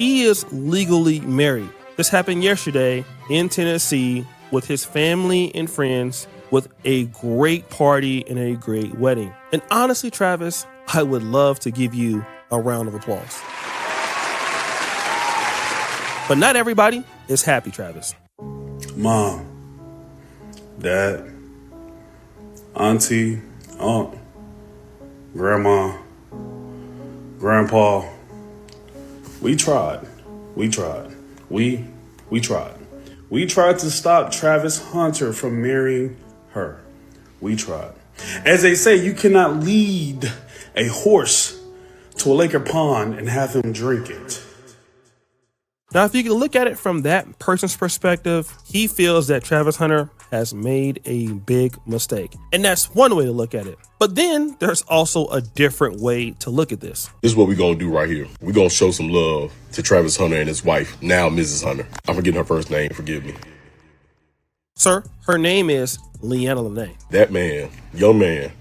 he is legally married. This happened yesterday in Tennessee with his family and friends with a great party and a great wedding. And honestly, Travis, I would love to give you a round of applause. But not everybody is happy, Travis. Mom, Dad, Auntie, Aunt, Grandma, Grandpa, we tried. We tried to stop Travis Hunter from marrying her. We tried. As they say, you cannot lead a horse to a lake or pond and have him drink it. Now, if you can look at it from that person's perspective, he feels that Travis Hunter has made a big mistake. And that's one way to look at it. But then there's also a different way to look at this. This is what we're going to do right here. We're going to show some love to Travis Hunter and his wife, now Mrs. Hunter. I'm forgetting her first name. Forgive me. Sir, her name is Leanna Lene. That man, young man,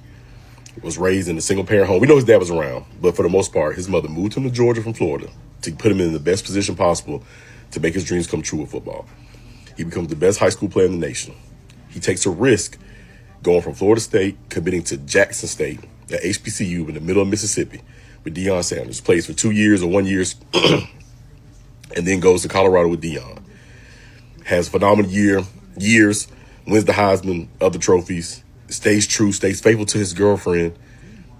was raised in a single parent home. We know his dad was around, but for the most part, his mother moved him to Georgia from Florida to put him in the best position possible to make his dreams come true with football. He becomes the best high school player in the nation. He takes a risk going from Florida State, committing to Jackson State at HBCU in the middle of Mississippi with Deion Sanders. Plays for 2 years or 1 year, and then goes to Colorado with Deion. Has a phenomenal years, wins the Heisman, other trophies, stays true, stays faithful to his girlfriend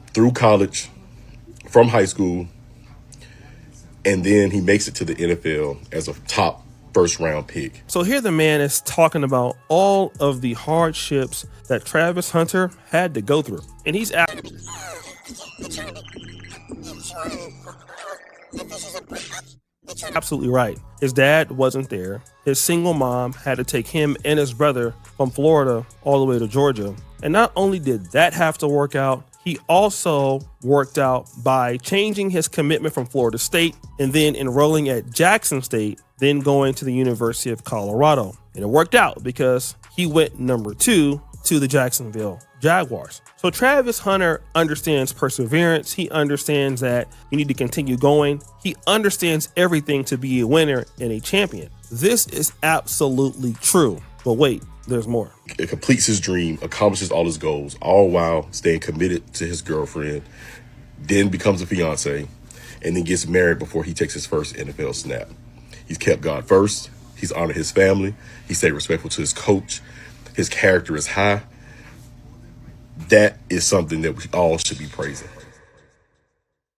through college, from high school, and then he makes it to the NFL as a top first-round pick. So here the man is talking about all of the hardships that Travis Hunter had to go through. And he's absolutely right. His dad wasn't there. His single mom had to take him and his brother from Florida all the way to Georgia. And not only did that have to work out, he also worked out by changing his commitment from Florida State and then enrolling at Jackson State, then going to the University of Colorado. And it worked out because he went number 2 to the Jacksonville Jaguars. So Travis Hunter understands perseverance. He understands that you need to continue going. He understands everything to be a winner and a champion. This is absolutely true. But wait, there's more. It completes his dream, accomplishes all his goals, all while staying committed to his girlfriend, then becomes a fiance, and then gets married before he takes his first NFL snap. He's kept God first. He's honored his family. He stayed respectful to his coach. His character is high. That is something that we all should be praising.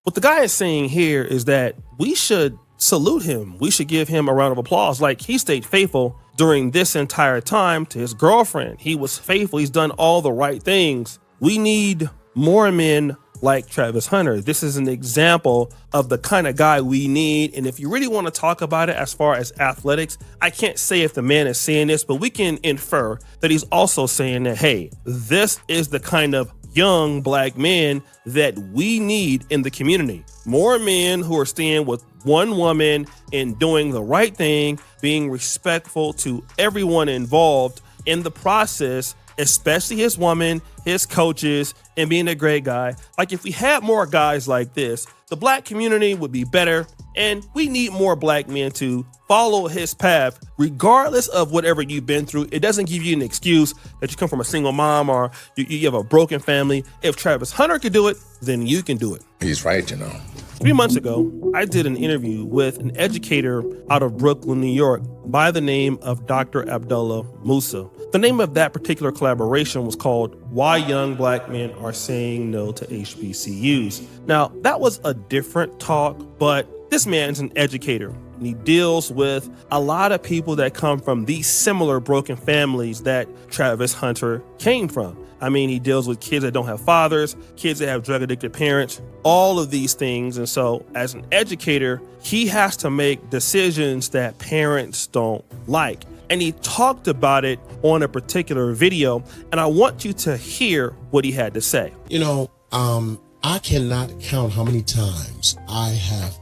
What the guy is saying here is that we should salute him. We should give him a round of applause. Like, he stayed faithful during this entire time to his girlfriend. He was faithful. He's done all the right things. We need more men like Travis Hunter. This is an example of the kind of guy we need. And if you really want to talk about it as far as athletics, I can't say if the man is saying this, but we can infer that he's also saying that, hey, this is the kind of young black men that we need in the community. More men who are staying with one woman and doing the right thing, being respectful to everyone involved in the process, especially his woman, his coaches, and being a great guy. Like, if we had more guys like this, the black community would be better, and we need more black men to follow his path, regardless of whatever you've been through. It doesn't give you an excuse that you come from a single mom or you have a broken family. If Travis Hunter could do it, then you can do it. He's right, you know. 3 months ago, I did an interview with an educator out of Brooklyn, New York, by the name of Dr. Abdullah Musa. The name of that particular collaboration was called Why Young Black Men Are Saying No to HBCUs. Now, that was a different talk, but this man's an educator, and he deals with a lot of people that come from these similar broken families that Travis Hunter came from. I mean, he deals with kids that don't have fathers, kids that have drug-addicted parents, all of these things. And so as an educator, he has to make decisions that parents don't like. And he talked about it on a particular video, and I want you to hear what he had to say. You know, I cannot count how many times I have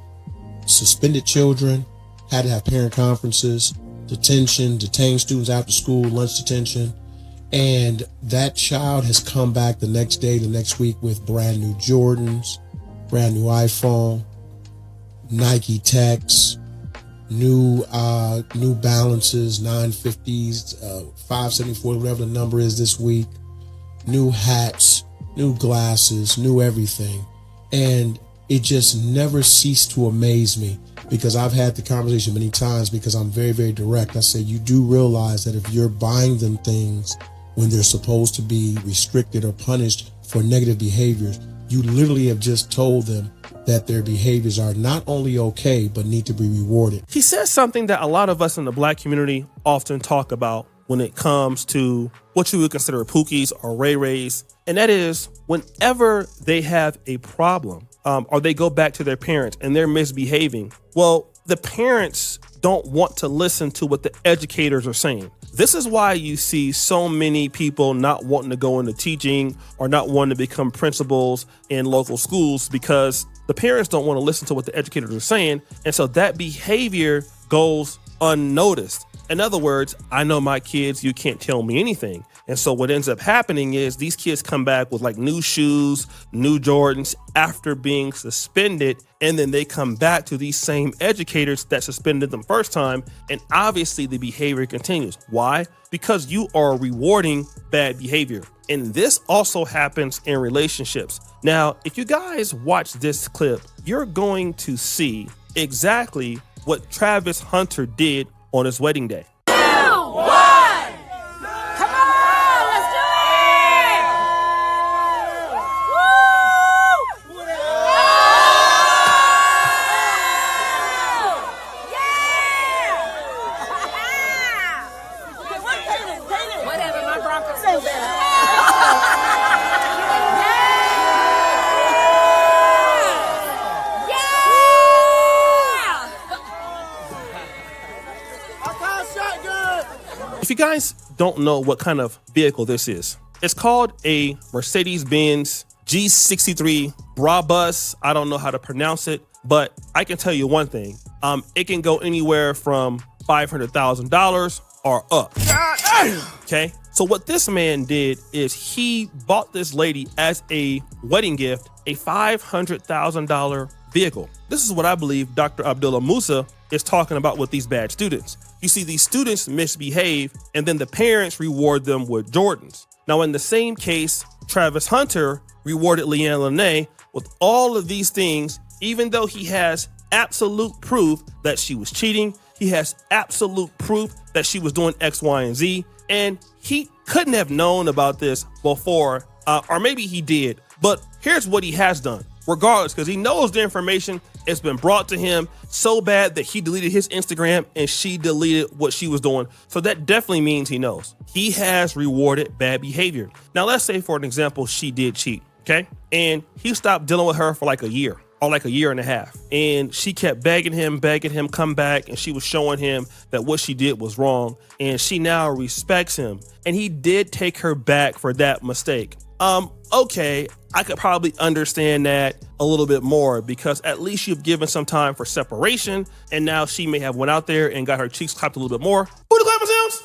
suspended children, had to have parent conferences, detained students after school, lunch detention. And that child has come back the next day, the next week with brand new Jordans, brand new iPhone, Nike Techs, new Balances, 950s, 574, whatever the number is this week, new hats, new glasses, new everything. And it just never ceased to amaze me, because I've had the conversation many times, because I'm very, very direct. I say, you do realize that if you're buying them things when they're supposed to be restricted or punished for negative behaviors, you literally have just told them that their behaviors are not only okay, but need to be rewarded. He says something that a lot of us in the black community often talk about when it comes to what you would consider pookies or ray-rays. And that is, whenever they have a problem, or they go back to their parents and they're misbehaving, well, the parents don't want to listen to what the educators are saying. This is why you see so many people not wanting to go into teaching or not wanting to become principals in local schools, because the parents don't want to listen to what the educators are saying. And so that behavior goes unnoticed. In other words, I know my kids, you can't tell me anything. And so what ends up happening is these kids come back with like new shoes, new Jordans after being suspended. And then they come back to these same educators that suspended them first time. And obviously the behavior continues. Why? Because you are rewarding bad behavior. And this also happens in relationships. Now, if you guys watch this clip, you're going to see exactly what Travis Hunter did on his wedding day. If you guys don't know what kind of vehicle this is, it's called a Mercedes-Benz G63 Brabus. I don't know how to pronounce it, but I can tell you one thing. It can go anywhere from $500,000 or up. Okay. So what this man did is he bought this lady as a wedding gift a $500,000 vehicle. This is what I believe Dr. Abdullah Musa is talking about with these bad students. You see, these students misbehave and then the parents reward them with Jordans. Now, in the same case, Travis Hunter rewarded Leanne Lene with all of these things, even though he has absolute proof that she was cheating. He has absolute proof that she was doing X, Y, and Z. And he couldn't have known about this before, or maybe he did. But here's what he has done, regardless, because he knows the information has been brought to him so bad that he deleted his Instagram and she deleted what she was doing. So that definitely means he knows. He has rewarded bad behavior. Now, let's say, for an example, she did cheat, okay? And he stopped dealing with her for like a year or like a year and a half. And she kept begging him, come back. And she was showing him that what she did was wrong. And she now respects him. And he did take her back for that mistake. Okay, I could probably understand that a little bit more, because at least you've given some time for separation, and now she may have went out there and got her cheeks clapped a little bit more. Booty clapping sounds.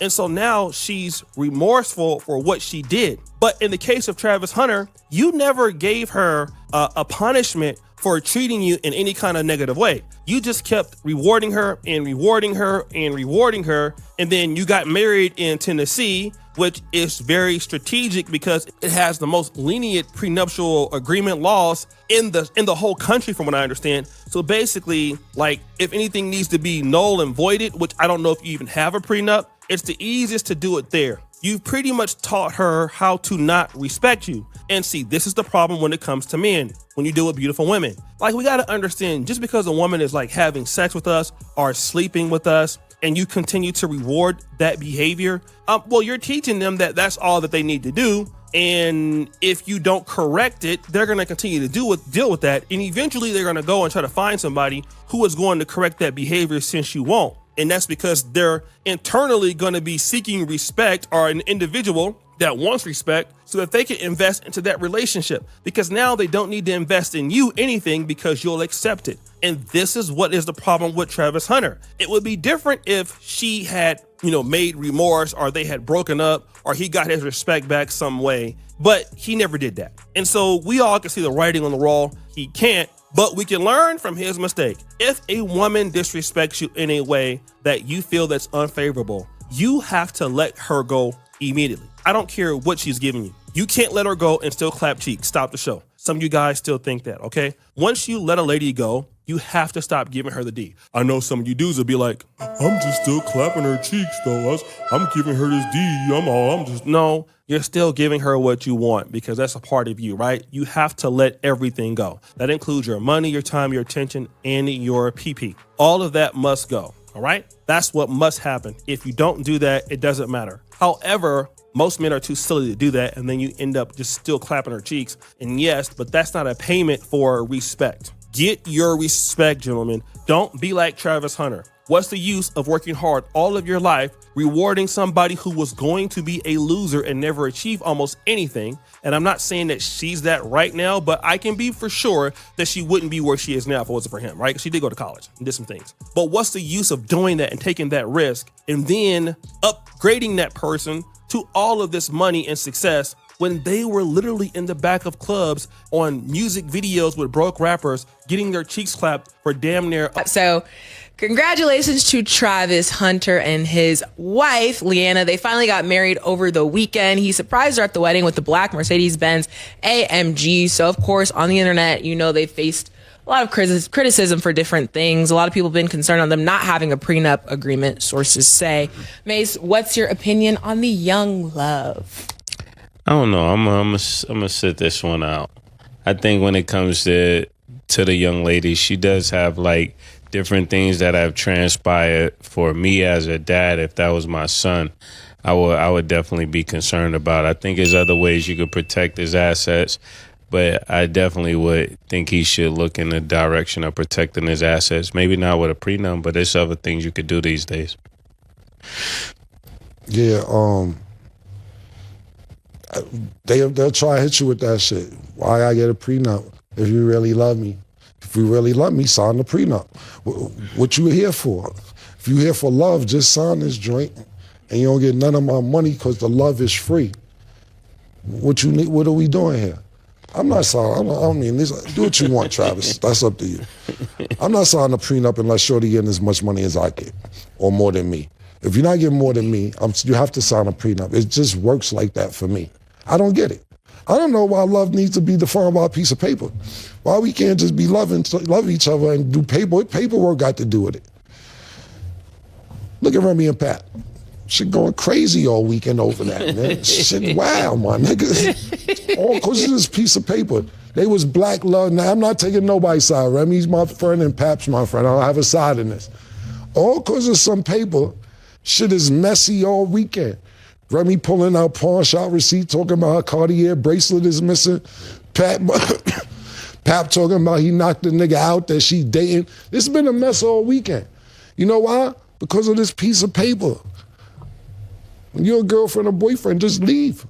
And so now she's remorseful for what she did. But in the case of Travis Hunter, you never gave her a punishment for treating you in any kind of negative way. You just kept rewarding her and rewarding her and rewarding her. And then you got married in Tennessee, which is very strategic because it has the most lenient prenuptial agreement laws in the whole country, from what I understand. So basically, like, if anything needs to be null and voided, which I don't know if you even have a prenup, it's the easiest to do it there. You've pretty much taught her how to not respect you. And see, this is the problem when it comes to men, when you deal with beautiful women. Like, we got to understand, just because a woman is like having sex with us or sleeping with us, and you continue to reward that behavior, well, you're teaching them that that's all that they need to do. And if you don't correct it, they're going to continue to deal with that. And eventually they're going to go and try to find somebody who is going to correct that behavior, since you won't. And that's because they're internally going to be seeking respect, or an individual that wants respect, so that they can invest into that relationship, because now they don't need to invest in you anything, because you'll accept it. And this is what is the problem with Travis Hunter. It would be different if she had, made remorse, or they had broken up, or he got his respect back some way, but he never did that. And so we all can see the writing on the wall. He can't. But we can learn from his mistake. If a woman disrespects you in a way that you feel that's unfavorable, you have to let her go immediately. I don't care what she's giving you. You can't let her go and still clap cheeks. Stop the show. Some of you guys still think that, okay? Once you let a lady go, you have to stop giving her the D. I know some of you dudes will be like, I'm just still clapping her cheeks though. I'm giving her this D. No, you're still giving her what you want because that's a part of you, right? You have to let everything go. That includes your money, your time, your attention, and your PP. All of that must go, all right? That's what must happen. If you don't do that, it doesn't matter. However, most men are too silly to do that, and then you end up just still clapping her cheeks. And yes, but that's not a payment for respect. Get your respect, gentlemen. Don't be like Travis Hunter. What's the use of working hard all of your life, rewarding somebody who was going to be a loser and never achieve almost anything? And I'm not saying that she's that right now, but I can be for sure that she wouldn't be where she is now if it wasn't for him, right? Because she did go to college and did some things. But what's the use of doing that and taking that risk and then upgrading that person to all of this money and success when they were literally in the back of clubs on music videos with broke rappers getting their cheeks clapped for damn near. So congratulations to Travis Hunter and his wife, Leanna. They finally got married over the weekend. He surprised her at the wedding with the black Mercedes-Benz AMG. So, of course, on the internet, you know, they faced a lot of criticism for different things. A lot of people have been concerned on them not having a prenup agreement, sources say. Mace, what's your opinion on the young love? I don't know. I'm gonna sit this one out. I think when it comes to the young lady, she does have like different things that have transpired. For me as a dad, if that was my son, I would definitely be concerned about it. I think there's other ways you could protect his assets, but I definitely would think he should look in the direction of protecting his assets. Maybe not with a prenup, but there's other things you could do these days. Yeah, they'll try to hit you with that shit. Why I get a prenup? If you really love me. If you really love me, sign the prenup. What you here for? If you here for love, just sign this joint and you don't get none of my money because the love is free. What you need? What are we doing here? I'm not signing. I mean, do what you want, Travis. That's up to you. I'm not signing a prenup unless Shorty getting as much money as I get or more than me. If you're not getting more than me, you have to sign a prenup. It just works like that for me. I don't get it. I don't know why love needs to be defined by a piece of paper. Why we can't just be love each other and do paper? What paperwork got to do with it? Look at Remy and Pat. Shit going crazy all weekend over that, man. Shit, wow, my nigga. All because of this piece of paper. They was black love. Now, I'm not taking nobody's side. Remy's my friend and Pap's my friend. I don't have a side in this. All because of some paper. Shit is messy all weekend. Remy pulling out pawn shop receipt, talking about her Cartier bracelet is missing. Pap talking about he knocked the nigga out that she dating. It's been a mess all weekend. You know why? Because of this piece of paper. When you're a girlfriend or boyfriend, just leave.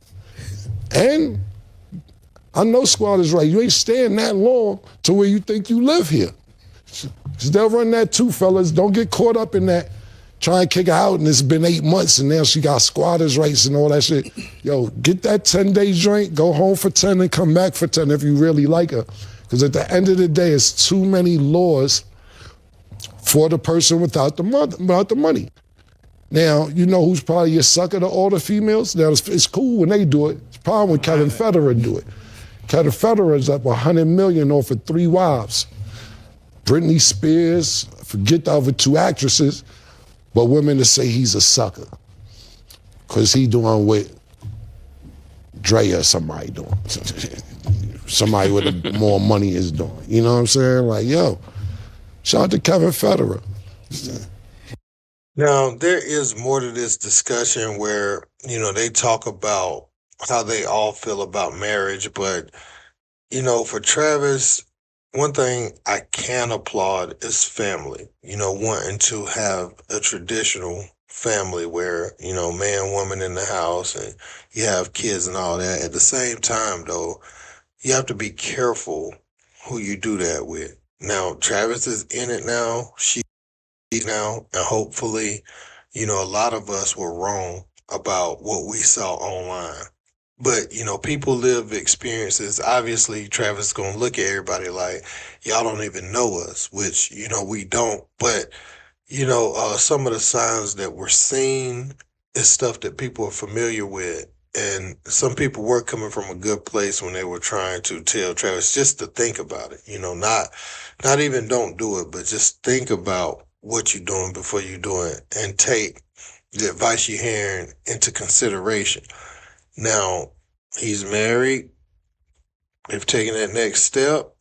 And I know Squad is right. You ain't staying that long to where you think you live here. They'll run that too, fellas. Don't get caught up in that. Try and kick her out, and it's been 8 months, and now she got squatters' rights and all that shit. Yo, get that 10-day joint, go home for 10 and come back for 10 if you really like her. Because at the end of the day, it's too many laws for the person without the money. Now, you know who's probably your sucker to all the females? Now, it's cool when they do it. It's a problem when Kevin Federer do it. Kevin Federer's up $100 million off of 3 wives. Britney Spears, forget the other 2 actresses, but women to say he's a sucker because he doing what Dre or somebody doing. Somebody with more money is doing. You know what I'm saying? Like, yo, shout out to Kevin Federer. Now, there is more to this discussion where, you know, they talk about how they all feel about marriage, but, you know, for Travis, one thing I can applaud is family, you know, wanting to have a traditional family where, you know, man, woman in the house and you have kids and all that. At the same time, though, you have to be careful who you do that with. Now, Travis is in it now. She's now, and hopefully, you know, a lot of us were wrong about what we saw online. But people live experiences. Obviously, Travis is gonna look at everybody like y'all don't even know us, which we don't. But some of the signs that we're seeing is stuff that people are familiar with. And some people were coming from a good place when they were trying to tell Travis just to think about it. Not even don't do it, but just think about what you're doing before you do it and take the advice you're hearing into consideration. Now, he's married. They've taken that next step.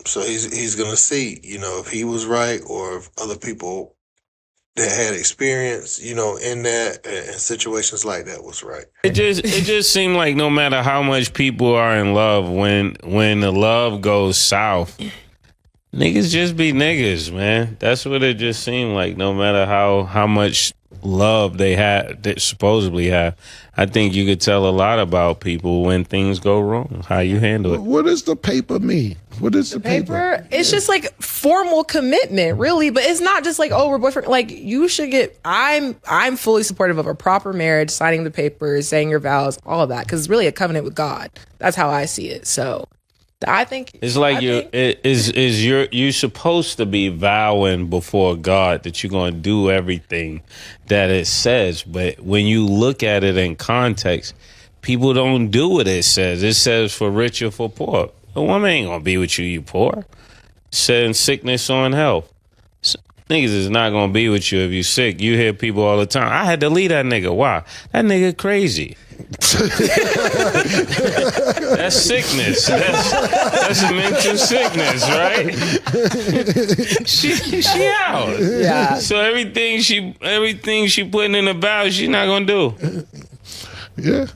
So he's gonna see, if he was right or if other people that had experience, in that and situations like that was right. It just seemed like no matter how much people are in love, when the love goes south, niggas just be niggas, man. That's what it just seemed like. No matter how much love they supposedly have, I think you could tell a lot about people when things go wrong, how you handle it. What does the paper mean? What is the paper? It's just like formal commitment, really, but it's not just like, oh, we're boyfriend. Like, you should get. I'm fully supportive of a proper marriage, signing the papers, saying your vows, all of that, because it's really a covenant with God. That's how I see it. So, I think it's like you're supposed to be vowing before God that you're going to do everything that it says, but when you look at it in context, people don't do what it says. It says for rich or for poor. A woman ain't gonna be with you, you poor. It said in sickness or in health. Niggas is not gonna be with you if you sick. You hear people all the time. I had to leave that nigga. Why? That nigga crazy. That's sickness. That's a mental sickness, right? she out. Yeah. So everything she putting in the vow, she's not gonna do. Yeah.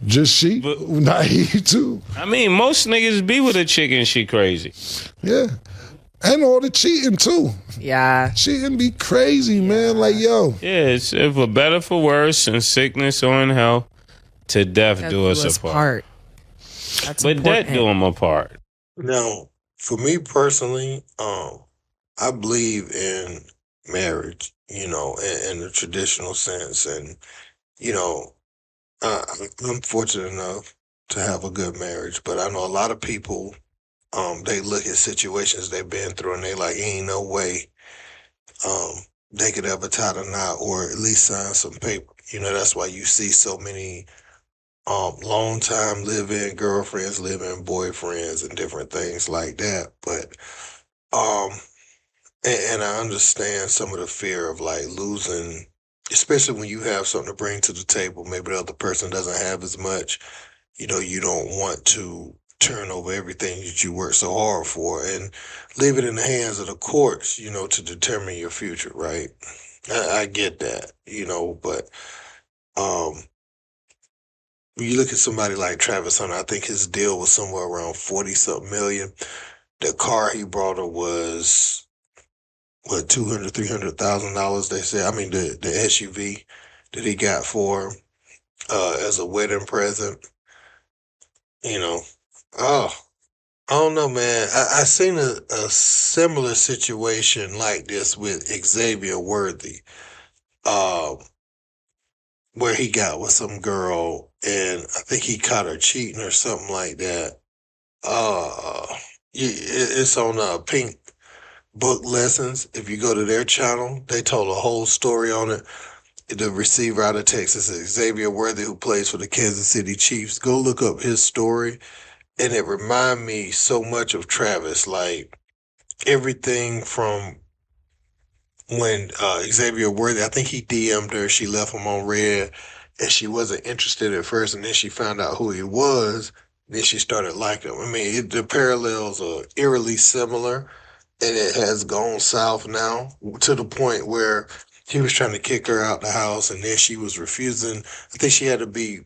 Just she, not he too. I mean, most niggas be with a chick and she crazy. Yeah. And all the cheating too. Yeah. Cheating be crazy, man. Like, yo. Yeah, it's for better for worse, in sickness or in health, to death do us apart. That's but important. death do them apart. Now, for me personally, I believe in marriage, in the traditional sense. And, I'm fortunate enough to have a good marriage, but I know a lot of people, they look at situations they've been through and they like, ain't no way they could ever tie the knot or at least sign some paper. That's why you see so many long time live-in girlfriends, live-in boyfriends, and different things like that. But and I understand some of the fear of like losing, especially when you have something to bring to the table. Maybe the other person doesn't have as much. You don't want to turn over everything that you worked so hard for and leave it in the hands of the courts, to determine your future, right? I get that, but when you look at somebody like Travis Hunter, I think his deal was somewhere around 40-something million. The car he brought her was what, $200,000-$300,000, they said. I mean, the SUV that he got for as a wedding present. Oh, I don't know, man. I seen a similar situation like this with Xavier Worthy, where he got with some girl, and I think he caught her cheating or something like that. It's on Pink Book Lessons. If you go to their channel, they told a whole story on it. The receiver out of Texas, Xavier Worthy, who plays for the Kansas City Chiefs. Go look up his story. And it reminded me so much of Travis, like everything from when Xavier Worthy, I think he DM'd her, she left him on red, and she wasn't interested at first, and then she found out who he was, then she started liking him. I mean, the parallels are eerily similar, and it has gone south now to the point where he was trying to kick her out the house, and then she was refusing. I think she had to be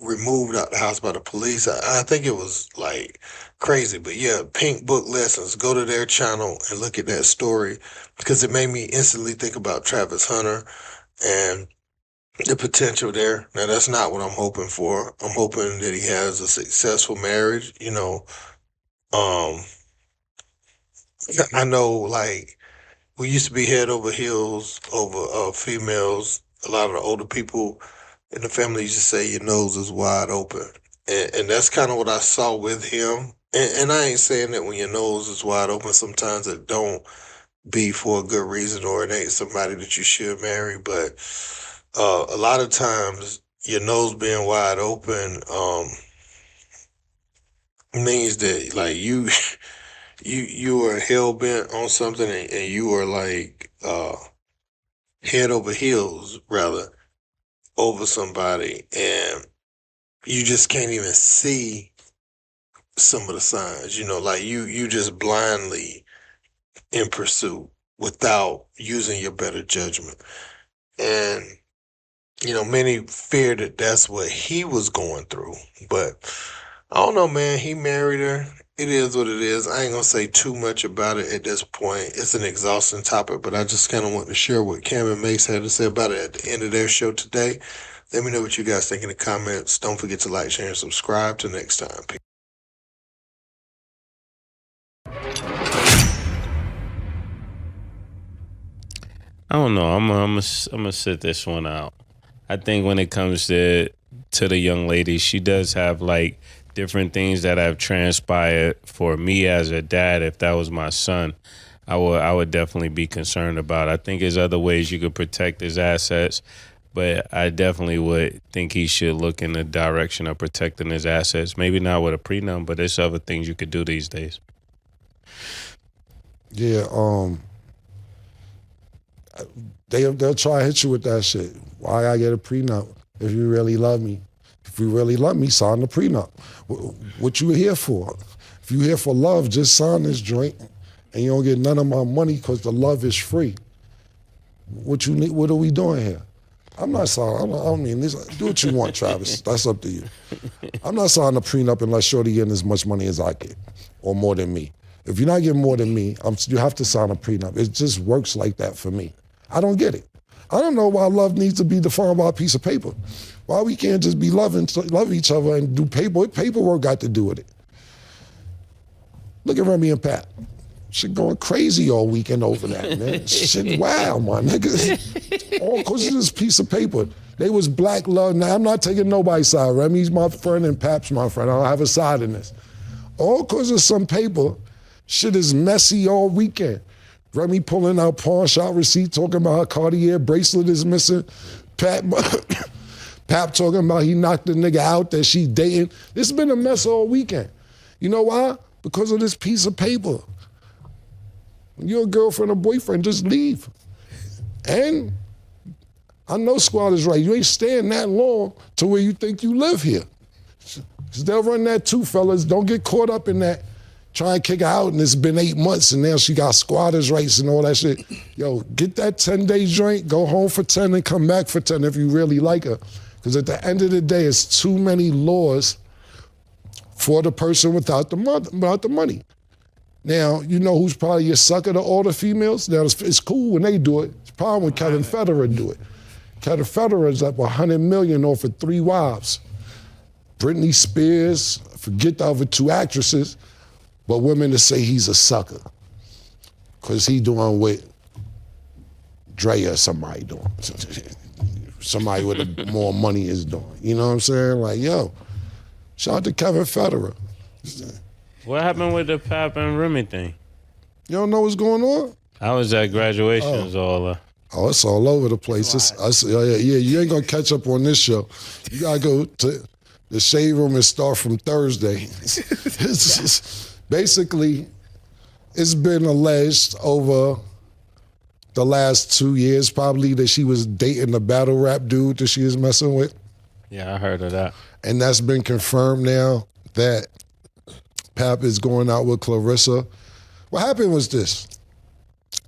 removed out the house by the police. I think it was like crazy. But yeah, Pink Book Lessons. Go to their channel and look at that story because it made me instantly think about Travis Hunter and the potential there. Now, that's not what I'm hoping for. I'm hoping that he has a successful marriage. I know, like, we used to be head over heels over females. A lot of the older people and the family used to say your nose is wide open. And that's kind of what I saw with him. And I ain't saying that when your nose is wide open, sometimes it don't be for a good reason or it ain't somebody that you should marry. But a lot of times your nose being wide open means that like you are hell bent on something and you are like head over heels rather over somebody, and you just can't even see some of the signs, like you just blindly in pursuit without using your better judgment. And many fear that that's what he was going through, but I don't know, man. He married her. It is what it is. I ain't gonna say too much about it at this point. It's an exhausting topic, but I just kind of want to share what Cam and Mace had to say about it at the end of their show today. Let me know what you guys think in the comments. Don't forget to like, share, and subscribe. Till next time. Peace. I don't know. I'm gonna sit this one out. I think when it comes to the young lady, she does have like different things that have transpired for me as a dad. If that was my son, I would definitely be concerned about. I think there's other ways you could protect his assets, but I definitely would think he should look in the direction of protecting his assets. Maybe not with a prenup, but there's other things you could do these days. Yeah, they'll try to hit you with that shit. Why I get a prenup? If you really love me. If you really love me, sign the prenup. What you here for? If you here for love, just sign this joint and you don't get none of my money because the love is free. What you need? What are we doing here? I'm not signing. I mean, do what you want, Travis. That's up to you. I'm not signing a prenup unless Shorty getting as much money as I get or more than me. If you're not getting more than me, you have to sign a prenup. It just works like that for me. I don't get it. I don't know why love needs to be defined by a piece of paper. Why we can't just be love each other and do paperwork got to do with it. Look at Remy and Pat. Shit going crazy all weekend over that, man. Shit, wow, my nigga. All because of this piece of paper. They was black love. Now, I'm not taking nobody's side. Remy's my friend and Pap's my friend. I don't have a side in this. All because of some paper. Shit is messy all weekend. Remy pulling out pawn shop receipt, talking about her Cartier bracelet is missing. Pap talking about he knocked the nigga out that she dating. This has been a mess all weekend. You know why? Because of this piece of paper. When you're a girlfriend or boyfriend, just leave. And I know Squad is right. You ain't staying that long to where you think you live here. Because they'll run that too, fellas. Don't get caught up in that. Try and kick her out, and it's been 8 months, and now she got squatters' rights and all that shit. Yo, get that 10-day joint, go home for 10 and come back for 10 if you really like her. Because at the end of the day, it's too many laws for the person without the money. Now, you know who's probably your sucker to all the females? Now, it's cool when they do it. It's a problem when Kevin Federer do it. Kevin Federer is up $100 million off of 3 wives. Britney Spears, forget the other 2 actresses, but women to say he's a sucker because he doing what Drea or somebody doing. Somebody with more money is doing. You know what I'm saying? Like, yo, shout out to Kevin Federer. What happened with the Pap and Remy thing? You don't know what's going on? I was at graduations all Oh, it's all over the place. You ain't gonna catch up on this show. You gotta go to the shade room and start from Thursday. Basically, it's been alleged over the last 2 years probably that she was dating the battle rap dude that she was messing with. Yeah, I heard of that. And that's been confirmed now that Pap is going out with Clarissa. What happened was this.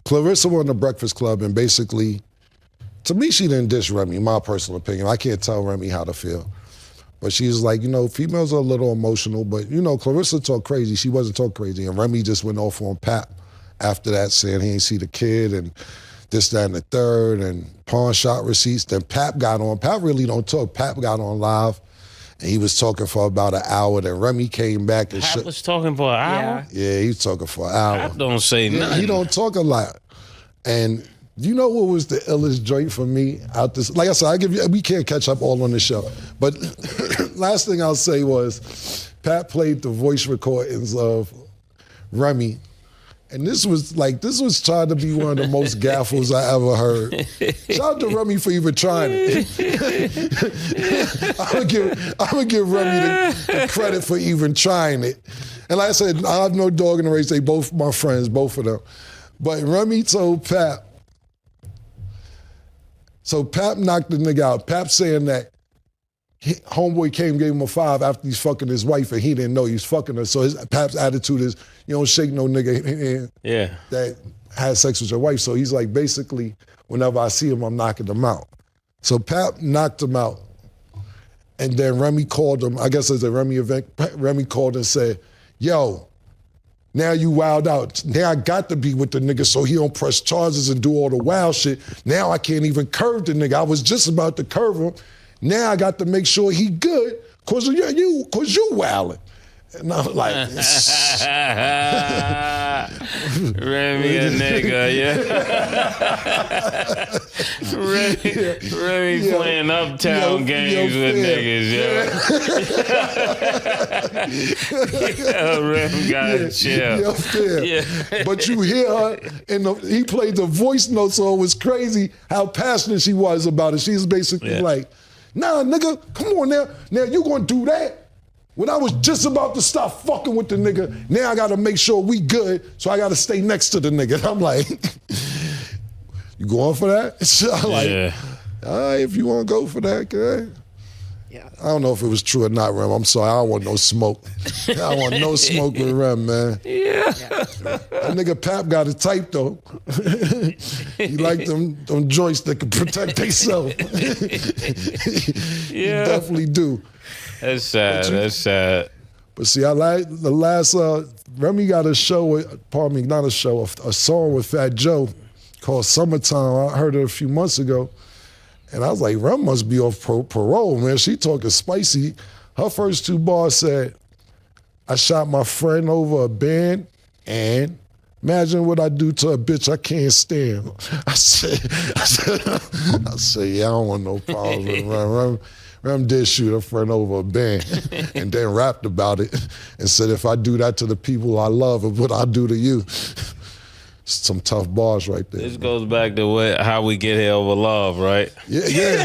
Clarissa won the Breakfast Club and basically, to me, she didn't diss Remy, my personal opinion. I can't tell Remy how to feel. But she's like, females are a little emotional, but, Clarissa talked crazy. She wasn't talk crazy. And Remy just went off on Pap after that, saying he ain't see the kid and this, that, and the third, and pawn shop receipts. Then Pap got on. Pap really don't talk. Pap got on live, and he was talking for about an hour. Then Remy came back and Pap was talking for an hour? Yeah, he was talking for an hour. Pap don't say nothing. He don't talk a lot. And You know what was the illest joint for me out this? Like I said, we can't catch up all on the show. But last thing I'll say was, Pat played the voice recordings of Remy. And this was trying to be one of the most gaffles I ever heard. Shout out to Remy for even trying it. I'm gonna give Remy the credit for even trying it. And like I said, I have no dog in the race. They both my friends, both of them. But Remy told Pap. So Pap knocked the nigga out. Pap saying that homeboy came, gave him a 5 after he's fucking his wife, and he didn't know he was fucking her. So Pap's attitude is, you don't shake no nigga that had sex with your wife. So he's like, basically, whenever I see him, I'm knocking him out. So Pap knocked him out. And then Remy called him, I guess it's a Remy event, Remy called and said, yo, now you wild out. Now I got to be with the nigga so he don't press charges and do all the wild shit. Now I can't even curve the nigga. I was just about to curve him. Now I got to make sure he good, cause you wildin'. And I'm like, Remy a nigga, Remy playing uptown games with niggas, Remy gotta chill. But you hear her, and he played the voice note, so it was crazy how passionate she was about it. She's basically like, nah, nigga, come on now. Now you gonna do that? When I was just about to stop fucking with the nigga, now I gotta make sure we good, so I gotta stay next to the nigga. And I'm like, you going for that? So I'm like, all right, if you wanna go for that, good. Yeah. I don't know if it was true or not, Rem. I'm sorry, I don't want no smoke. I don't want no smoke with Rem, man. Yeah. That nigga Pap got it tight, though. He like them joints that can protect themselves. He definitely do. That's sad, that's sad. But see, I like the last, Remy got a show, not a show, a song with Fat Joe called Summertime. I heard it a few months ago. And I was like, Rem must be off parole, man. She talking spicy. Her first 2 bars said, I shot my friend over a band, and imagine what I do to a bitch I can't stand. I said, yeah, I don't want no problems with Rem. Rem did shoot her friend over a band and then rapped about it and said, if I do that to the people I love, what I do to you. Some tough bars right there. This goes back to how we get here over love, right? Yeah.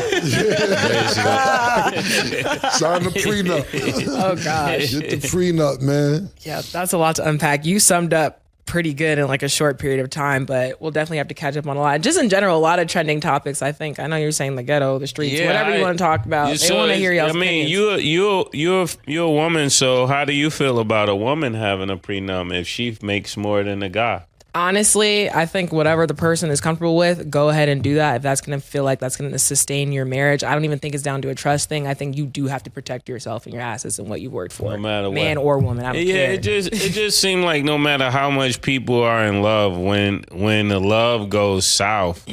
Sign the prenup. Oh, gosh. Get the prenup, man. Yeah, that's a lot to unpack. You summed up pretty good in like a short period of time, but we'll definitely have to catch up on a lot. Just in general, a lot of trending topics, I think. I know you're saying the ghetto, the streets, whatever you want to talk about. They want to hear y'all's opinions. You're a woman, so how do you feel about a woman having a prenup if she makes more than a guy? Honestly, I think whatever the person is comfortable with, go ahead and do that. If that's going to feel like that's going to sustain your marriage, I don't even think it's down to a trust thing. I think you do have to protect yourself and your assets and what you worked for. No matter what. Man or woman, I don't care. It just seemed like no matter how much people are in love, when the love goes south,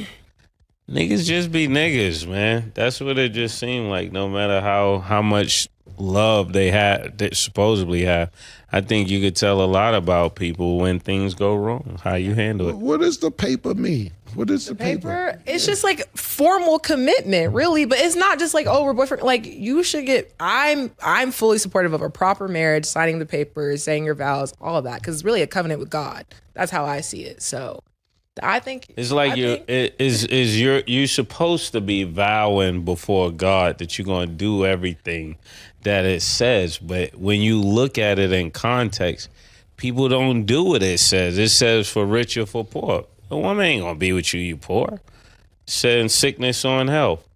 niggas just be niggas, man. That's what it just seemed like. No matter how much love they supposedly have, I think you could tell a lot about people when things go wrong, how you handle it. What does the paper mean? What is the paper? It's just like formal commitment, really, but it's not just like, oh, we're boyfriend. Like, you should get, I'm fully supportive of a proper marriage, signing the papers, saying your vows, all of that, because it's really a covenant with God. That's how I see it. So I think it's like you're supposed to be vowing before God that you're going to do everything that it says, but when you look at it in context, people don't do what it says. It says for rich or for poor. A woman ain't gonna be with you, you poor. It said in sickness or in health.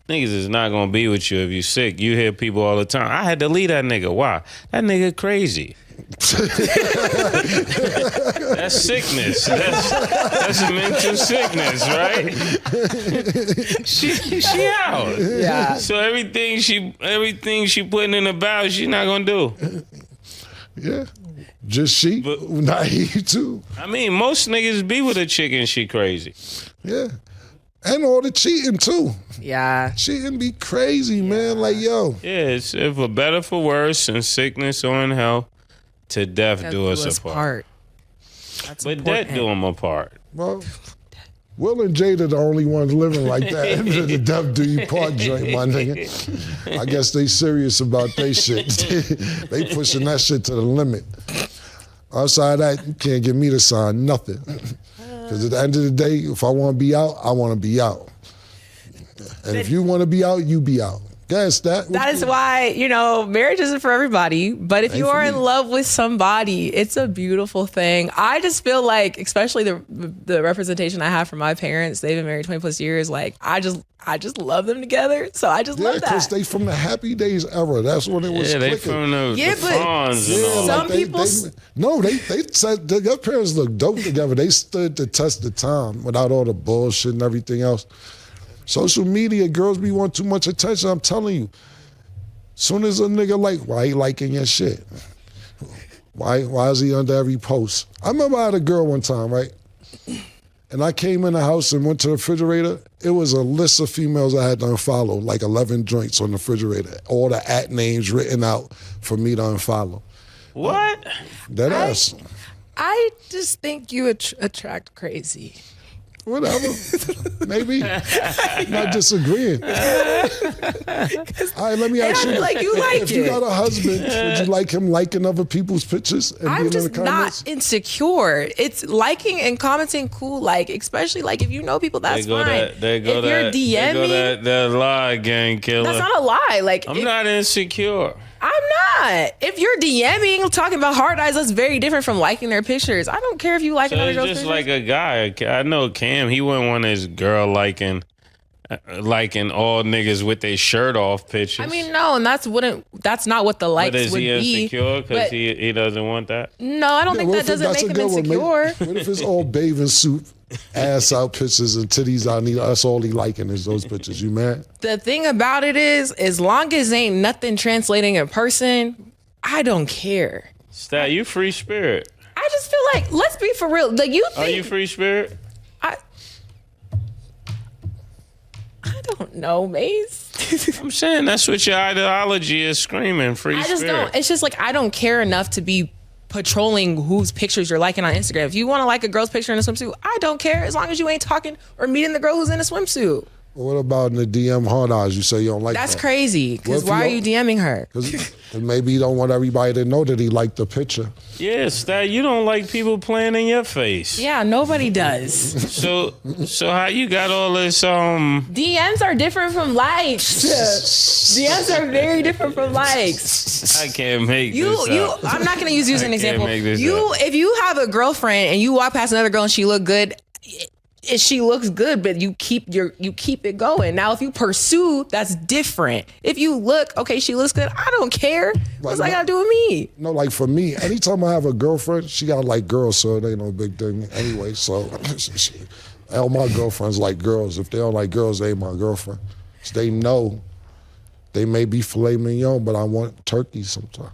Niggas is not gonna be with you if you sick. You hear people all the time, I had to leave that nigga. Why? That nigga crazy. That's sickness. That's a mental sickness, right? She out. Yeah. So everything she putting in the bow, she not gonna do. Yeah. Just she, but not he too. I mean, most niggas be with a chick and she crazy. Yeah. And all the cheating too. Yeah. Cheating be crazy, man. Like, yo. Yeah, it's for better for worse, in sickness or in health, to death do us apart. That's but important. death do them apart. Well, Will and Jada the only ones living like that. The Death Do You Part joint, my nigga. I guess they serious about they shit. They pushing that shit to the limit. Outside of that, you can't get me to sign nothing. Because at the end of the day, if I want to be out, I want to be out. And if you want to be out, you be out. Guess that. That is why, marriage isn't for everybody. But if you are in love with somebody, it's a beautiful thing. I just feel like, especially the representation I have from my parents, they've been married 20 plus years. Like, I just love them together. So I just love that. Because they from the Happy Days era. That's when it was clicking. They from the but Fonz and all. some people... They said their parents look dope together. They stood the test of time without all the bullshit and everything else. Social media, girls be want too much attention. I'm telling you. Soon as a nigga why he liking your shit? Why is he under every post? I remember I had a girl one time, right? And I came in the house and went to the refrigerator. It was a list of females I had to unfollow, like 11 joints on the refrigerator. All the @ names written out for me to unfollow. What? That ass. I just think you attract crazy. Whatever. Maybe. Not disagreeing. All right, let me ask you. Like you like if you got a husband, would you like him liking other people's pictures and I'm being in just the comments? not insecure. It's liking and commenting cool, like, especially like if you know people, that's fine. If you're DMing, that lie again, killer. that's not a lie. Like I'm not insecure. I'm not. If you're DMing, talking about hard eyes, that's very different from liking their pictures. I don't care if you like another girl's just pictures. like a guy. I know Cam, he wouldn't want his girl liking all niggas with their shirt off pictures. I mean, no, and that's not what the likes but is would he be. insecure because he doesn't want that? No, I don't think that doesn't make him insecure. What if it's all bathing suit, ass out pictures and titties out? That's all he liking is those pictures. You mad? The thing about it is, as long as ain't nothing translating in person, I don't care. Stat, you free spirit. I just feel like, let's be for real. Like you think, Are you free spirit? I don't know, Maze. I'm saying that's what your ideology is screaming, free I just spirit. don't. It's just like I don't care enough to be patrolling whose pictures you're liking on Instagram. If you want to like a girl's picture in a swimsuit, I don't care as long as you ain't talking or meeting the girl who's in a swimsuit. What about in the DM hard eyes? You say you don't like That's that. crazy. Because why are you DMing her? Because maybe you don't want everybody to know that he liked the picture. Yeah, Stat, you don't like people playing in your face. Yeah, nobody does. So how you got all this DMs are different from likes. DMs are very different from likes. I can't make this up. I'm not gonna use you as an example. If you have a girlfriend and you walk past another girl and she look good, she looks good, but you keep it going. Now, if you pursue, that's different. If you look, okay, she looks good, I don't care. What's that got to do with me? No, like for me, anytime I have a girlfriend, she got like girls, so it ain't no big thing anyway. So all my girlfriends like girls. If they don't like girls, they ain't my girlfriend. So they know they may be filet mignon, but I want turkey sometimes.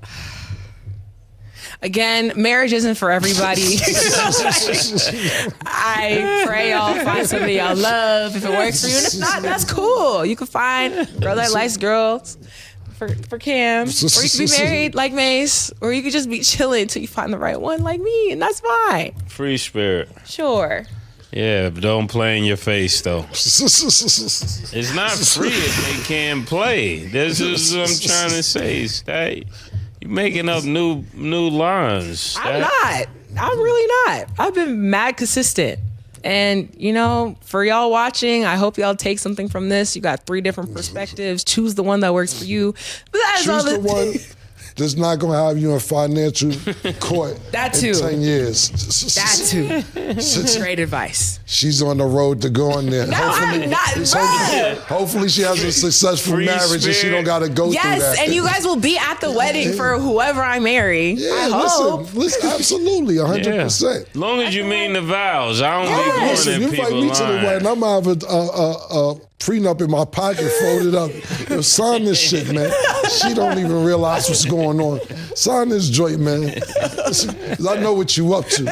Again, marriage isn't for everybody. I pray y'all find somebody y'all love. If it works for you, and if not, that's cool. You can find a girl that likes girls for Cam. Or you could be married like Mace. Or you could just be chilling until you find the right one like me, and that's fine. Free spirit. Sure. Yeah, but don't play in your face, though. It's not free if they can't play. This is what I'm trying to say. Stay. You're making up new lines. I'm not. I'm really not. I've been mad consistent. And, for y'all watching, I hope y'all take something from this. You got 3 different perspectives. Choose the one that works for you. But that is Choose the one that's not going to have you in financial court that too. in 10 years. That too. Great advice. She's on the road to going there. No, I'm not. Hopefully she has a successful Free marriage spirit. and she don't got to go through that. Yes, and you guys will be at the wedding for whoever I marry. Yeah, I hope. Listen, absolutely, 100%. As long as you mean the vows. I don't be Listen, going you in invite people me to the line. wedding, I'm going to have a prenup in my pocket, folded up. Sign this shit, man. She don't even realize what's going on. Sign this joint, man. I know what you up to.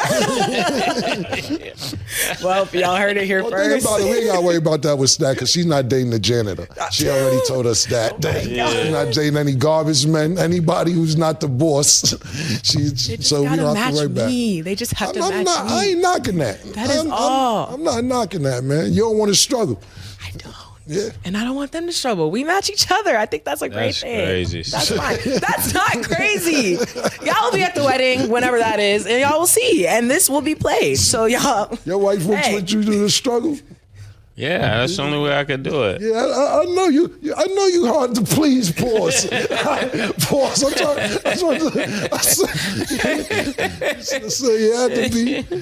Well, y'all heard it here Well, first. think about it. We ain't got to worry about that with Snack, because she's not dating the janitor. She already told us that. She's not dating any garbage men, anybody who's not the boss. So we don't have to worry about it. They just have to match me. I ain't knocking that. That is all. I'm not knocking that, man. You don't want to struggle. I don't. Yeah. And I don't want them to struggle. We match each other. I think that's a great thing. Crazy. That's fine. That's not crazy. Y'all will be at the wedding, whenever that is, and y'all will see. And this will be played. So y'all. Your wife wants Hey. what you do to struggle? Yeah, that's the only way I could do it. Yeah, I know you. I know you hard to please. Pause. Pause. I'm trying to say you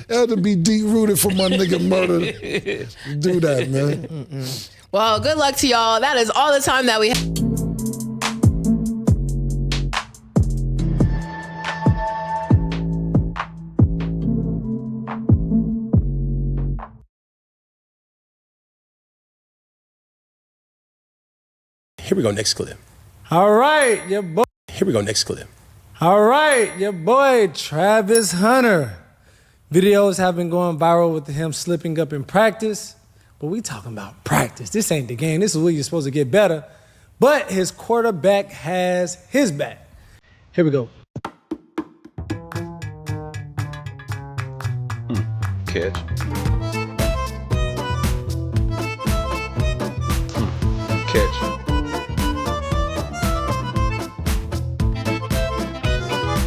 had to be deep rooted for my nigga Murder to do that, man. Well, good luck to y'all. That is all the time that we have. Here we go, next clip. All right, your boy. Here we go, next clip. All right, your boy Travis Hunter. Videos have been going viral with him slipping up in practice, but we talking about practice. This ain't the game. This is where you're supposed to get better. But his quarterback has his back. Here we go. Catch. Catch.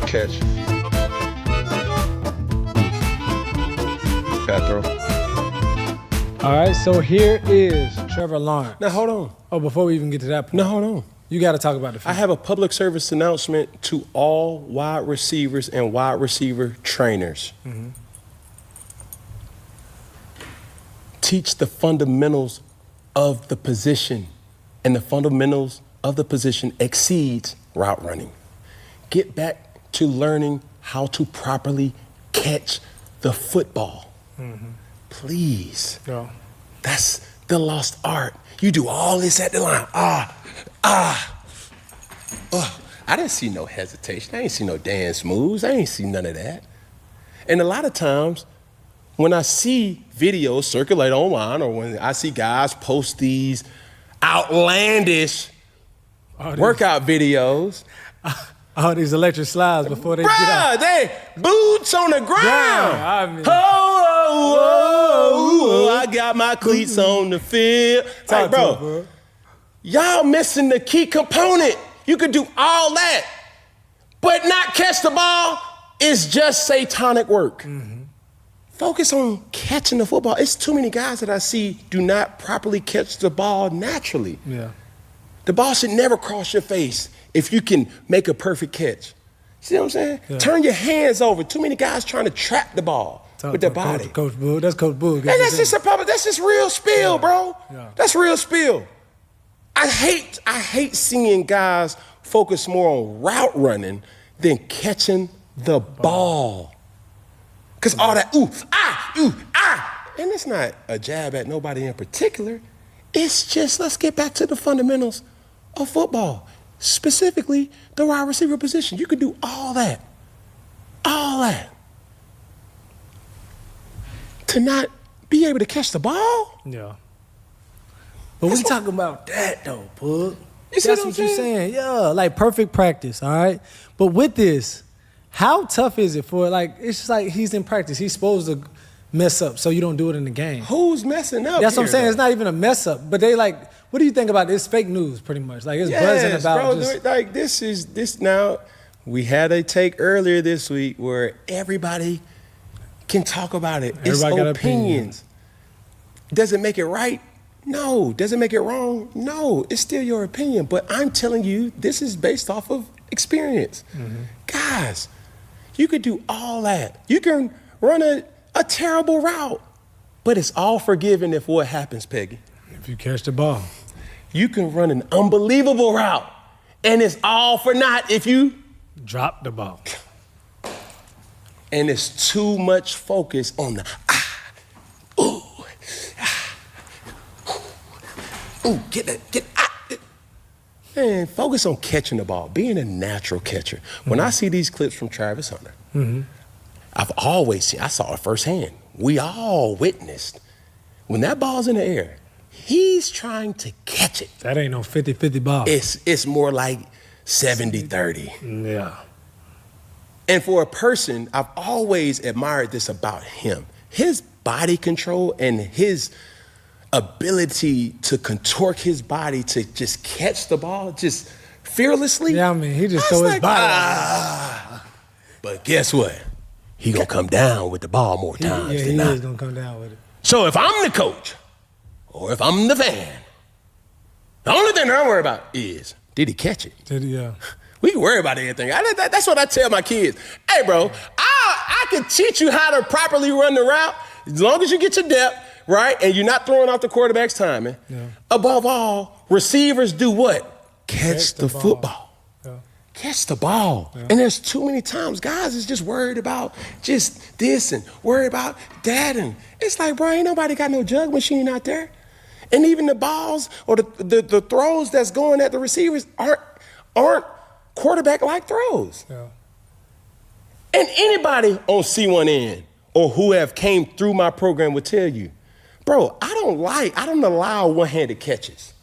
Catch. Pat throw. All right, so here is Trevor Lawrence. Now, hold on. Oh, before we even get to that point. No, hold on. You got to talk about the field. I have a public service announcement to all wide receivers and wide receiver trainers. Mm-hmm. Teach the fundamentals of the position, and the fundamentals of the position exceeds route running. Get back to learning how to properly catch the football. Mm-hmm. Please. Yeah. That's the lost art. You do all this at the line. I didn't see no hesitation. I ain't see no dance moves. I ain't see none of that. And a lot of times, when I see videos circulate online, or when I see guys post these outlandish workout videos, all these electric slides before they get out. they boots on the ground. Yeah, I mean- I got my cleats on the field. Like, bro, y'all missing the key component. You could do all that, but not catch the ball is just satanic work. Mm-hmm. Focus on catching the football. It's too many guys that I see do not properly catch the ball naturally. Yeah. The ball should never cross your face if you can make a perfect catch. See what I'm saying? Yeah. Turn your hands over. Too many guys trying to trap the ball with their body. Coach Boo. That's Coach Boo. And that's just that's just real spill, bro. Yeah. That's real spill. I hate seeing guys focus more on route running than catching the ball. Cause all that ooh, ah. And it's not a jab at nobody in particular. It's just, let's get back to the fundamentals of football. Specifically, the wide receiver position. You could do all that. All that. To not be able to catch the ball? Yeah. But we talking about that though, Pug. You see That's what I'm what you're saying? saying. Yeah, like perfect practice, all right? But with this, how tough is it for, like, it's just like he's in practice. He's supposed to mess up so you don't do it in the game. Who's messing up? That's what I'm here, saying. though? It's not even a mess up. But they like, what do you think about this? Fake news, pretty much. Like, it's buzzing about bro, just... like this now. We had a take earlier this week where everybody can talk about it. It's Everybody got opinions. Does it make it right? No. Does it make it wrong? No. It's still your opinion. But I'm telling you, this is based off of experience. Mm-hmm. Guys, you could do all that. You can run a terrible route, but it's all forgiven if what happens, Peggy? If you catch the ball. You can run an unbelievable route, and it's all for naught if you drop the ball. And it's too much focus on the ooh, get that, Man, focus on catching the ball, being a natural catcher. When I see these clips from Travis Hunter, I've always seen, I saw it firsthand. We all witnessed when that ball's in the air, he's trying to catch it. That ain't no 50-50 ball. It's more like 70-30. Yeah. And for a person, I've always admired this about him. His body control and his ability to contort his body to just catch the ball just fearlessly. Yeah, I mean, he just throw his body. But guess what? He gonna come down with the ball more times Yeah, than he not. is gonna come down with it. So if I'm the coach, or if I'm the fan, the only thing that I worry about is, did he catch it? Yeah. We can worry about anything. That's what I tell my kids. Hey, bro, I can teach you how to properly run the route as long as you get your depth, right? And you're not throwing off the quarterback's timing. Yeah. Above all, receivers do what? Catch the football. Yeah. Catch the ball. Yeah. And there's too many times guys is just worried about just this and worried about that. And it's like, bro, ain't nobody got no jug machine out there. And even the balls or the throws that's going at the receivers aren't quarterback-like throws. Yeah. And anybody on C1N or who have came through my program will tell you, bro, I don't allow one-handed catches,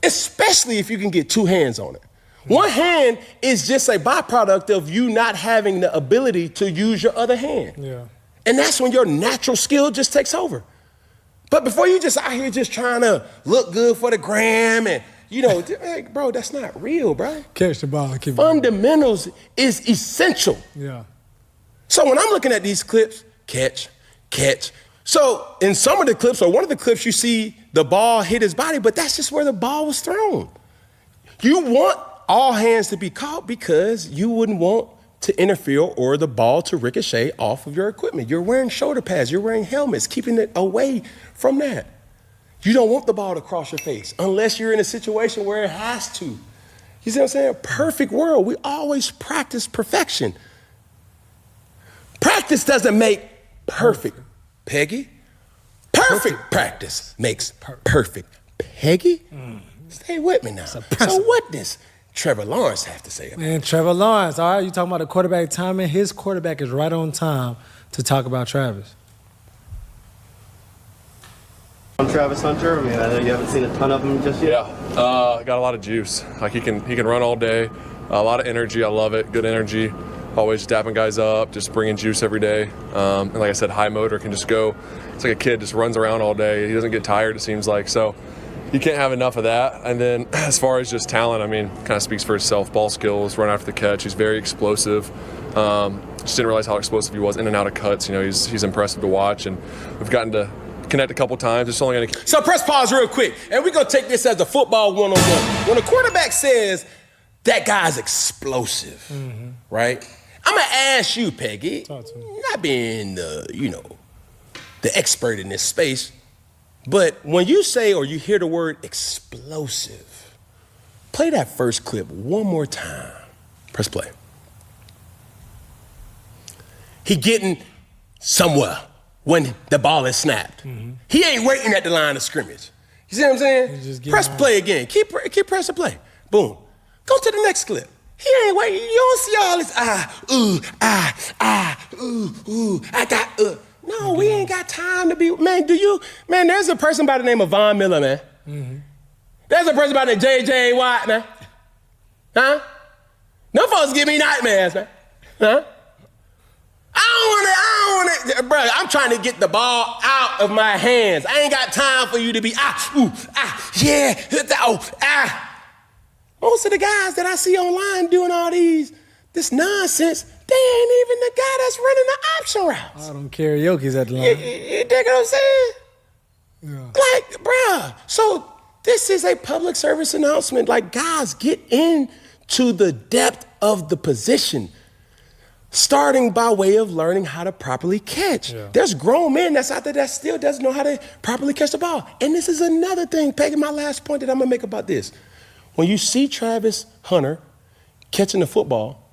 especially if you can get two hands on it. One hand is just a byproduct of you not having the ability to use your other hand. Yeah. And that's when your natural skill just takes over. But before you just out here just trying to look good for the gram and, hey, bro, that's not real, bro. Catch the ball. Fundamentals is essential. Yeah. So when I'm looking at these clips, catch. So in some of the clips, or one of the clips, you see the ball hit his body, but that's just where the ball was thrown. You want all hands to be caught because you wouldn't want to interfere or the ball to ricochet off of your equipment. You're wearing shoulder pads, you're wearing helmets, keeping it away from that. You don't want the ball to cross your face unless you're in a situation where it has to. You see what I'm saying? Perfect world. We always practice perfection. Practice doesn't make perfect, Peggy. Perfect practice makes perfect. Peggy? Stay with me now. So what does Trevor Lawrence have to say about it? Man, Trevor Lawrence, all right, you talking about the quarterback timing? His quarterback is right on time to talk about Travis. I'm Travis Hunter. I mean, I know you haven't seen a ton of him just yet. Yeah, got a lot of juice. Like he can run all day. A lot of energy. I love it. Good energy. Always dapping guys up. Just bringing juice every day. And like I said, high motor, can just go. It's like a kid, just runs around all day. He doesn't get tired, it seems like. So you can't have enough of that. And then as far as just talent, I mean, kind of speaks for himself. Ball skills, run after the catch. He's very explosive. Just didn't realize how explosive he was in and out of cuts. He's impressive to watch, and we've gotten to connect a couple times. It's only going to. So press pause real quick, and we're going to take this as a football one-on-one. When a quarterback says that guy's explosive, right? I'm going to ask you, Peggy, not being the expert in this space, but when you say or you hear the word explosive, play that first clip one more time. Press play. He getting somewhere when the ball is snapped. He ain't waiting at the line of scrimmage. You see what I'm saying? Press play again. Keep pressing play. Boom. Go to the next clip. He ain't waiting. You don't see all this I got. No, we ain't got time to be. Man, there's a person by the name of Von Miller, man. There's a person by the name of J.J. Watt, man. Huh? No folks give me nightmares, man. Huh? I don't want it, bro. I'm trying to get the ball out of my hands. I ain't got time for you to be Most of the guys that I see online doing all this nonsense, they ain't even the guy that's running the option routes. All them karaoke's at the line. You dig what I'm saying? Yeah. Like, bruh, so this is a public service announcement. Like, guys, get into the depth of the position, starting by way of learning how to properly catch. Yeah. There's grown men that's out there that still doesn't know how to properly catch the ball. And this is another thing, Peggy, my last point that I'm gonna make about this. When you see Travis Hunter catching the football,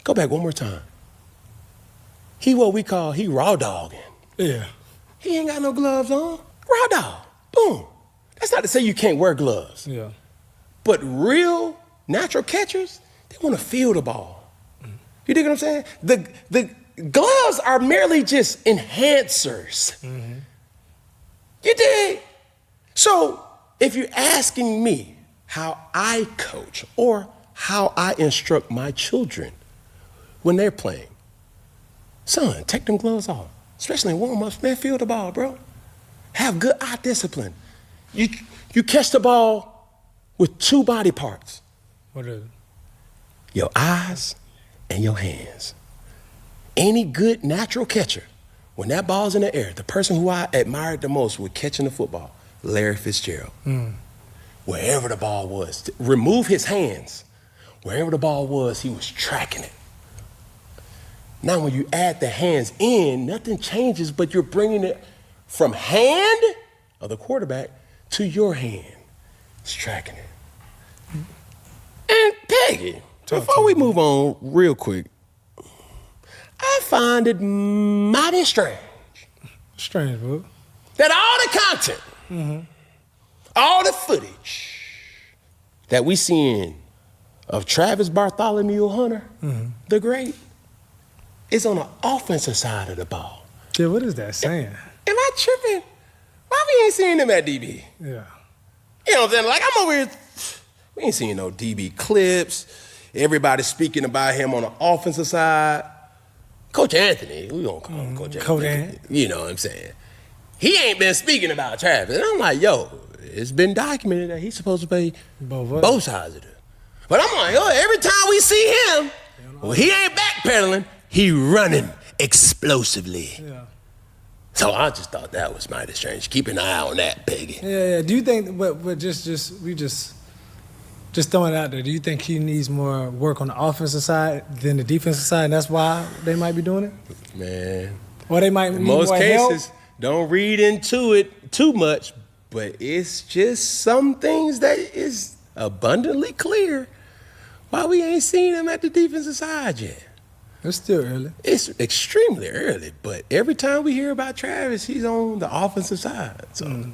go back one more time. He raw dogging. Yeah. He ain't got no gloves on. Raw dog. Boom. That's not to say you can't wear gloves. Yeah. But real natural catchers, they want to feel the ball. You dig what I'm saying? The gloves are merely just enhancers. You dig? So if you're asking me how I coach or how I instruct my children when they're playing, son, take them gloves off, especially in warm-ups. Man, feel the ball, bro. Have good eye discipline. You catch the ball with 2 body parts. What is it? Your eyes and your hands. Any good natural catcher, when that ball's in the air, the person who I admired the most with catching the football, Larry Fitzgerald. Wherever the ball was, remove his hands. Wherever the ball was, he was tracking it. Now, when you add the hands in, nothing changes, but you're bringing it from hand of the quarterback to your hand. It's tracking it. And Peggy, before we move on real quick, I find it mighty strange. Strange, bro. That all the content, all the footage that we seeing of Travis Bartholomew Hunter, the great, is on the offensive side of the ball. Yeah, what is that saying? Am I tripping? Why we ain't seeing him at DB? Yeah. You know what I'm saying? Like, I'm over here, we ain't seeing no DB clips. Everybody speaking about him on the offensive side. Coach Anthony, we gonna call him Coach Anthony. You know what I'm saying? He ain't been speaking about Travis. And I'm like, yo, it's been documented that he's supposed to play both sides of it. But I'm like, oh, every time we see him, well, he ain't backpedaling, he running explosively. Yeah. So I just thought that was mighty strange. Keep an eye on that, Peggy. Yeah. Do you think, but just throwing it out there, do you think he needs more work on the offensive side than the defensive side, and that's why they might be doing it? Man. Or they might In need most more cases, help? don't read into it too much, but it's just some things that is abundantly clear why we ain't seen him at the defensive side yet. It's still early. It's extremely early, but every time we hear about Travis, he's on the offensive side. So